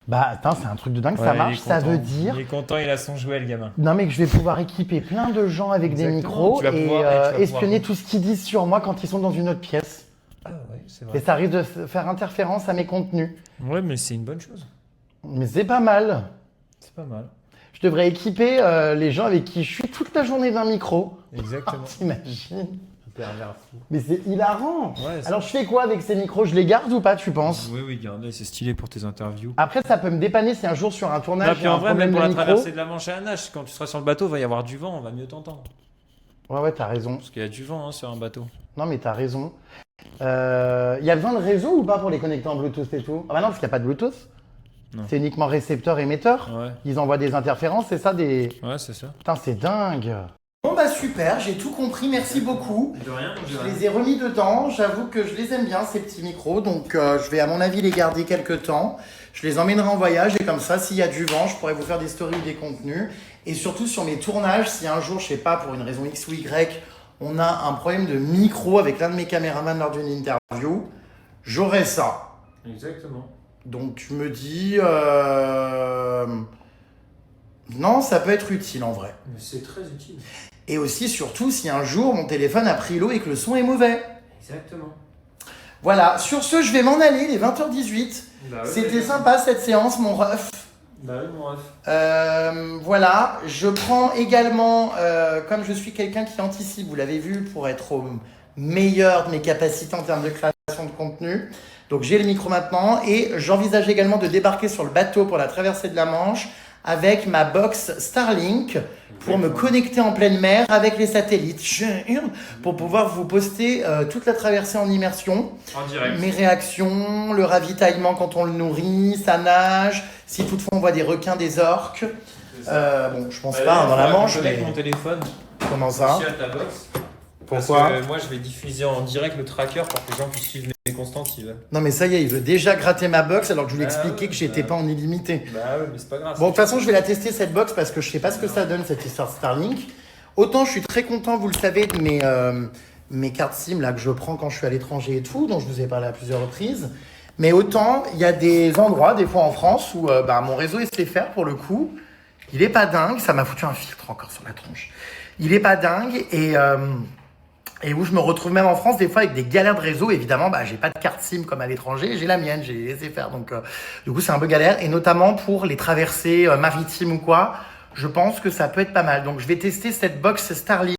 Bah, attends, c'est un truc de dingue, ça Ouais, il marche. est Ça content. veut dire Il est content, il a son jouet, le gamin. non, mais que je vais pouvoir équiper plein de gens avec des Exactement. micros Tu vas et pouvoir- et tu vas pouvoir- espionner tout ce qu'ils disent sur moi quand ils sont dans une autre pièce. Ah ouais, c'est Et vrai. ça risque de faire interférence à mes contenus. Ouais, mais c'est une bonne chose. Mais c'est pas mal. C'est pas mal. Je devrais équiper les gens avec qui je suis toute la journée d'un micro. Exactement. T'imagines? Pervers fou. Mais c'est hilarant. Ouais, c'est- Alors, je fais quoi avec ces micros? Je les garde ou pas, tu penses? Oui, oui, gardez, c'est stylé pour tes interviews. Après, ça peut me dépanner si un jour sur un tournage, Ah, il y puis a en un vrai, même problème pour de la micro. traversée de la Manche à la nage, quand tu seras sur le bateau, il va y avoir du vent, on va mieux t'entendre. Ouais, t'as raison. Parce qu'il y a du vent sur un bateau. Non, mais t'as raison. Il y a besoin de réseau ou pas pour les connecter en Bluetooth et tout? Ah bah non, parce qu'il n'y a pas de Bluetooth. Non. C'est uniquement récepteur-émetteur. Ouais, Ils envoient des interférences, c'est ça des... ouais, c'est ça. Putain, c'est dingue. Bon bah super, j'ai tout compris, merci beaucoup. De rien, Je les ai remis dedans, j'avoue que je les aime bien ces petits micros, donc je vais à mon avis les garder quelques temps. Je les emmènerai en voyage et comme ça, s'il y a du vent, je pourrais vous faire des stories ou des contenus. Et surtout sur mes tournages, si un jour, je sais pas, pour une raison X ou Y, on a un problème de micro avec l'un de mes caméramans lors d'une interview, j'aurai ça. Exactement. Donc je me dis, non, ça peut être utile en vrai. Mais c'est très utile. Et aussi, surtout, si un jour mon téléphone a pris l'eau et que le son est mauvais. Exactement. Voilà, sur ce, je vais m'en aller, il est 20h18. Bah ouais, C'était sympa cette séance, mon ref. Bah oui, mon ref. Voilà, je prends également, comme je suis quelqu'un qui anticipe, vous l'avez vu, pour être au meilleur de mes capacités en termes de création de contenu. Donc j'ai le micro maintenant et j'envisage également de débarquer sur le bateau pour la traversée de la Manche avec ma box Starlink pour me connecter en pleine mer avec les satellites pour pouvoir vous poster toute la traversée en immersion. En direct. Mes réactions, le ravitaillement quand on le nourrit, ça nage, si toutefois on voit des requins, des orques. Bon, je pense pas hein, dans la Manche, mais mon téléphone. comment ça? Ici à ta box. Pourquoi? Parce que moi, je vais diffuser en direct le tracker pour que les gens puissent suivre mes constantes s'ils veulent. Non mais ça y est, il veut déjà gratter ma box alors que je lui Ah expliquais ouais, que j'étais bah. pas en illimité. Bah ouais, mais c'est pas grave. Bon, de toute façon, je vais la tester cette box parce que je sais pas ce que ça donne cette histoire de Starlink. Autant je suis très content, vous le savez, de mes cartes SIM là, que je prends quand je suis à l'étranger et tout, dont je vous ai parlé à plusieurs reprises. Mais autant, il y a des endroits, des fois en France, où mon réseau il se fait faire pour le coup. Il est pas dingue, ça m'a foutu un filtre encore sur la tronche. Il est pas dingue et où je me retrouve même en France des fois avec des galères de réseau. Évidemment, j'ai pas de carte SIM comme à l'étranger, j'ai la mienne, j'ai laissé faire. Donc, du coup, c'est un peu galère. Et notamment pour les traversées maritimes ou quoi, je pense que ça peut être pas mal. Donc, je vais tester cette box Starlink.